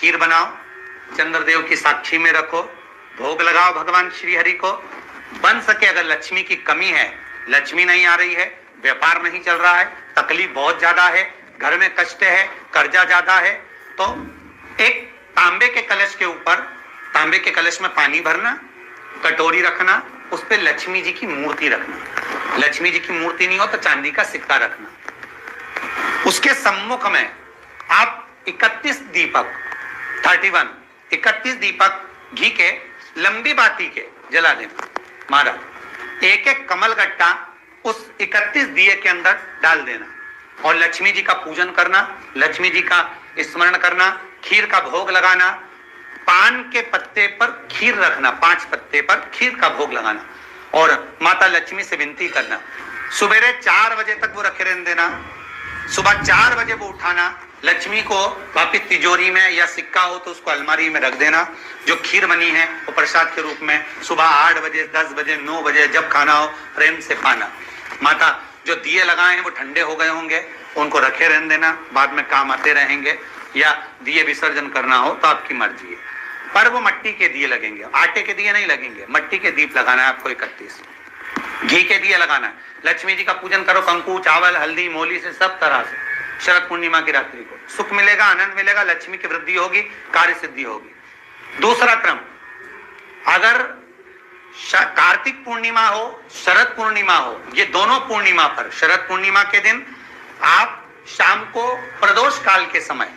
खीर बनाओ, चंद्रदेव की साक्षी में रखो, भोग लगाओ भगवान श्री हरि को। बन सके अगर लक्ष्मी की कमी है, लक्ष्मी नहीं आ रही है, व्यापार नहीं चल रहा है, तकलीफ बहुत ज्यादा है, घर में कष्ट है, कर्जा ज्यादा है, तो एक तांबे के कलश के ऊपर, तांबे के कलश में पानी भरना, कटोरी रखना, उस पे लक्ष्मी जी की मूर्ति रखना। लक्ष्मी जी की मूर्ति नहीं हो तो चांदी का सिक्का रखना। उसके सम्मुख में आप 31 दीपक 31 दीपक घी के लंबी बाती के जला देना। महाराज एक एक कमल गट्टा उस 31 दिए के अंदर डाल देना और लक्ष्मी जी का पूजन करना, लक्ष्मी जी का स्मरण करना, खीर का भोग लगाना, पान के पत्ते पर खीर रखना, 5 पत्ते पर खीर का भोग लगाना और माता लक्ष्मी से विनती करना। सुबेरे 4 बजे तक वो रखे रहने देना, सुबह 4 बजे वो उठाना, लक्ष्मी को वापिस तिजोरी में या सिक्का हो तो उसको अलमारी में रख देना। जो खीर बनी है वो प्रसाद के रूप में सुबह 8 बजे, 10 बजे, 9 बजे जब खाना हो प्रेम से खाना। माता जो दिए लगाए हैं वो ठंडे हो गए होंगे, उनको रखे रहने देना, बाद में काम आते रहेंगे, या दिए विसर्जन करना हो तो आपकी मर्जी है। पर वो मट्टी के दिए लगेंगे, आटे के दिए नहीं लगेंगे, मट्टी के दीप लगाना है आपको। 31 घी के दिए लगाना है। लक्ष्मी जी का पूजन करो कंकु, चावल, हल्दी, मोली से, सब तरह से। शरद पूर्णिमा की रात्रि को सुख मिलेगा, आनंद मिलेगा, लक्ष्मी की वृद्धि होगी, कार्य सिद्धि होगी। दूसरा क्रम, अगर कार्तिक पूर्णिमा हो, शरद पूर्णिमा हो, ये दोनों पूर्णिमा पर, शरद पूर्णिमा के दिन आप शाम को प्रदोष काल के समय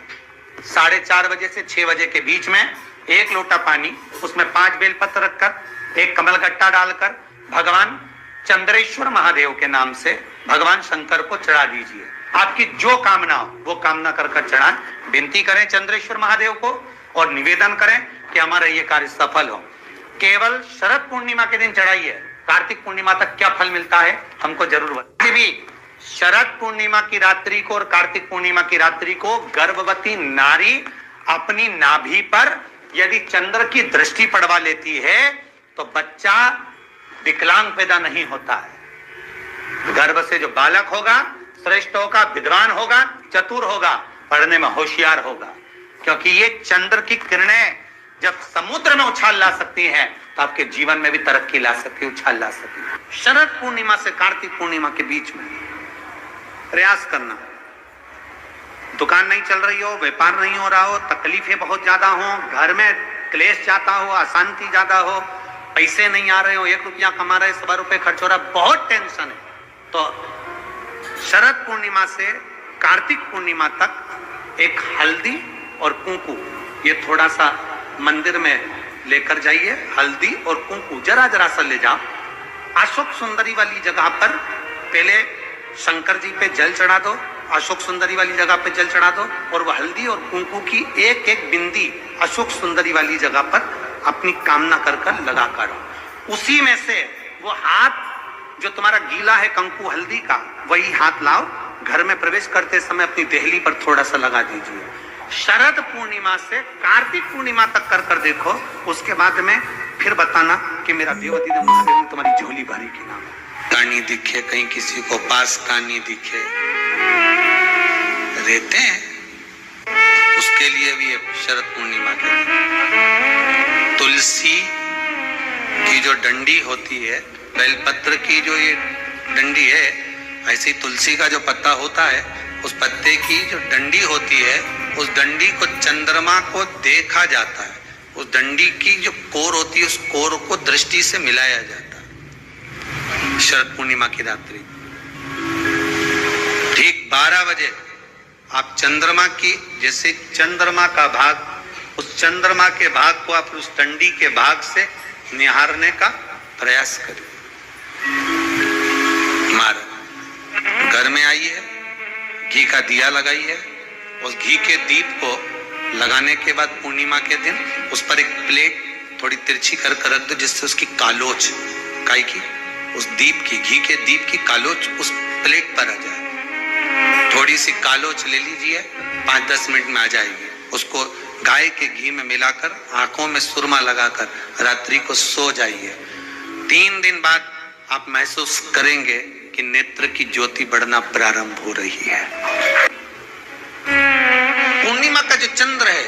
4:30 बजे से 6 बजे के बीच में 1 लोटा पानी, उसमें 5 बेलपत्र रखकर, 1 कमल गट्टा डालकर भगवान चंद्रेश्वर महादेव के नाम से भगवान शंकर को चढ़ा दीजिए। आपकी जो कामना हो वो कामना कर चढ़ाएं, विनती करें चंद्रेश्वर महादेव को और निवेदन करें कि हमारा ये कार्य सफल हो। केवल शरद पूर्णिमा के दिन चढ़ाइए, कार्तिक पूर्णिमा तक क्या फल मिलता है हमको जरूर बताइए। भी शरद पूर्णिमा की रात्रि को और कार्तिक पूर्णिमा की रात्रि को गर्भवती नारी अपनी नाभि पर यदि चंद्र की दृष्टि पड़वा लेती है तो बच्चा विकलांग पैदा नहीं होता है। गर्भ से जो बालक होगा श्रेष्ठ होगा, विद्वान होगा, चतुर होगा, पढ़ने में होशियार होगा, क्योंकि ये चंद्र की किरणें जब समुद्र में उछाल ला सकती हैं तो आपके जीवन में भी तरक्की ला सकती है, उछाल ला सकती है। शरद पूर्णिमा से कार्तिक पूर्णिमा के बीच में प्रयास करना। दुकान नहीं चल रही हो, व्यापार नहीं हो रहा हो, तकलीफें बहुत ज्यादा हो, घर में क्लेश ज्यादा हो, अशांति ज्यादा हो, पैसे नहीं आ रहे हो, 1 रुपया कमा रहे, 100 रुपए खर्च हो रहा, बहुत टेंशन है, तो शरद पूर्णिमा से कार्तिक पूर्णिमा तक एक हल्दी और कुंकू, ये थोड़ा सा मंदिर में लेकर जाइए। हल्दी और कुंकू जरा जरा सा ले जाओ, अशोक सुंदरी वाली जगह पर पहले शंकर जी पे जल चढ़ा दो, अशोक सुंदरी वाली जगह पे जल चढ़ा दो और वो हल्दी और कुंकू की एक एक बिंदी अशोक सुंदरी वाली जगह पर अपनी कामना कर कर लगा कर, उसी में से वो हाथ जो तुम्हारा गीला है कंकु हल्दी का, वही हाथ लाओ, घर में प्रवेश करते समय अपनी देहली पर थोड़ा सा लगा दीजिए। शरद पूर्णिमा से कार्तिक पूर्णिमा तक कर कर देखो, उसके बाद में फिर बताना कि मेरा देवती ने महादेव ने तुम्हारी झोली भरी की ना। कानी दिखे, कहीं किसी को पास कानी दिखे, रहते हैं, उसके लिए भी शरद पूर्णिमा के दिन तुलसी की जो डंडी होती है, बेलपत्र की जो ये डंडी है, ऐसी तुलसी का जो पत्ता होता है, उस पत्ते की जो डंडी होती है, उस डंडी को चंद्रमा को देखा जाता है, उस डंडी की जो कोर होती है, उस कोर को दृष्टि से मिलाया जाता है। शरद पूर्णिमा की रात्रि ठीक 12 बजे आप चंद्रमा की, जैसे चंद्रमा का भाग, उस चंद्रमा के भाग को आप उस डंडी के भाग से निहारने का प्रयास करिए। महाराज घर में आइए, घी का दिया लगाइए, उस घी के दीप को लगाने के बाद पूर्णिमा के दिन उस पर एक प्लेट थोड़ी तिरछी कर रख दो, जिससे उसकी कालोच, काई की, उस दीप की, घी के दीप की कालोच उस प्लेट पर आ जाए। थोड़ी सी कालोच ले लीजिए, 5-10 मिनट में आ जाएगी। उसको गाय के घी में मिलाकर आंखों में सुरमा लगाकर रात्रि को सो जाइए। 3 दिन बाद आप महसूस करेंगे कि नेत्र की ज्योति बढ़ना प्रारंभ हो रही है। पूर्णिमा का जो चंद्र है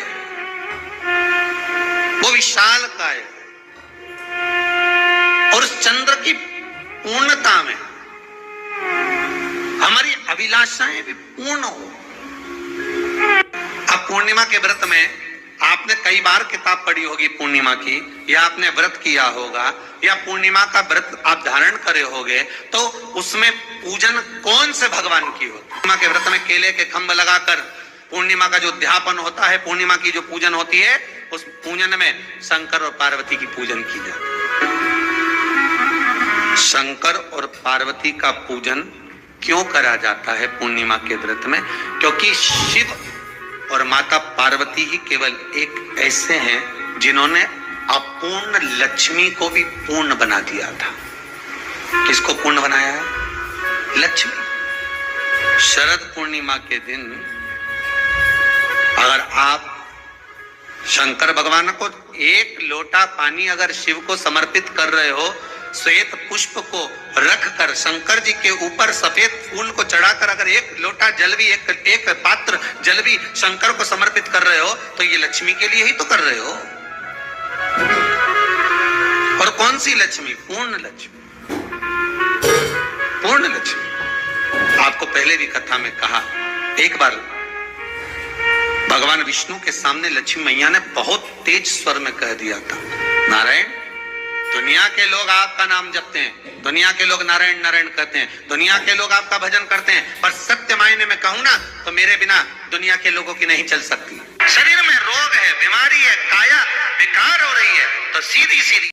पूर्णिमा के व्रत में आपने कई बार किताब पढ़ी होगी पूर्णिमा की, या आपने व्रत किया होगा, या पूर्णिमा का व्रत आप धारण करे होगे, तो उसमें पूजन कौन से भगवान की हो? पूर्णिमा के व्रत में केले के खंभ लगाकर पूर्णिमा का जो अध्यापन होता है, पूर्णिमा की जो पूजन होती है, उस पूजन में शंकर और पार्वती की पूजन की जाती है। शंकर और पार्वती का पूजन क्यों करा जाता है पूर्णिमा के व्रत में? क्योंकि शिव और माता पार्वती ही केवल एक ऐसे हैं जिन्होंने अपूर्ण लक्ष्मी को भी पूर्ण बना दिया था। किसको पूर्ण बनाया है? लक्ष्मी। शरद पूर्णिमा के दिन अगर आप शंकर भगवान को एक लोटा पानी अगर शिव को समर्पित कर रहे हो, श्वेत पुष्प को रखकर शंकर जी के ऊपर सफेद फूल को चढ़ाकर अगर एक लोटा जल भी, एक पात्र जल भी शंकर को समर्पित कर रहे हो, तो ये लक्ष्मी के लिए ही तो कर रहे हो। और कौन सी लक्ष्मी? पूर्ण लक्ष्मी। पूर्ण लक्ष्मी। आपको पहले भी कथा में कहा, एक बार भगवान विष्णु के सामने लक्ष्मी मैया ने बहुत तेज स्वर में कह दिया था, नारायण, दुनिया के लोग आपका नाम जपते हैं, दुनिया के लोग नारायण नारायण कहते हैं, दुनिया के लोग आपका भजन करते हैं, पर सत्य मायने में कहूं ना तो मेरे बिना दुनिया के लोगों की नहीं चल सकती। शरीर में रोग है, बीमारी है, काया बेकार हो रही है, तो सीधी सीधी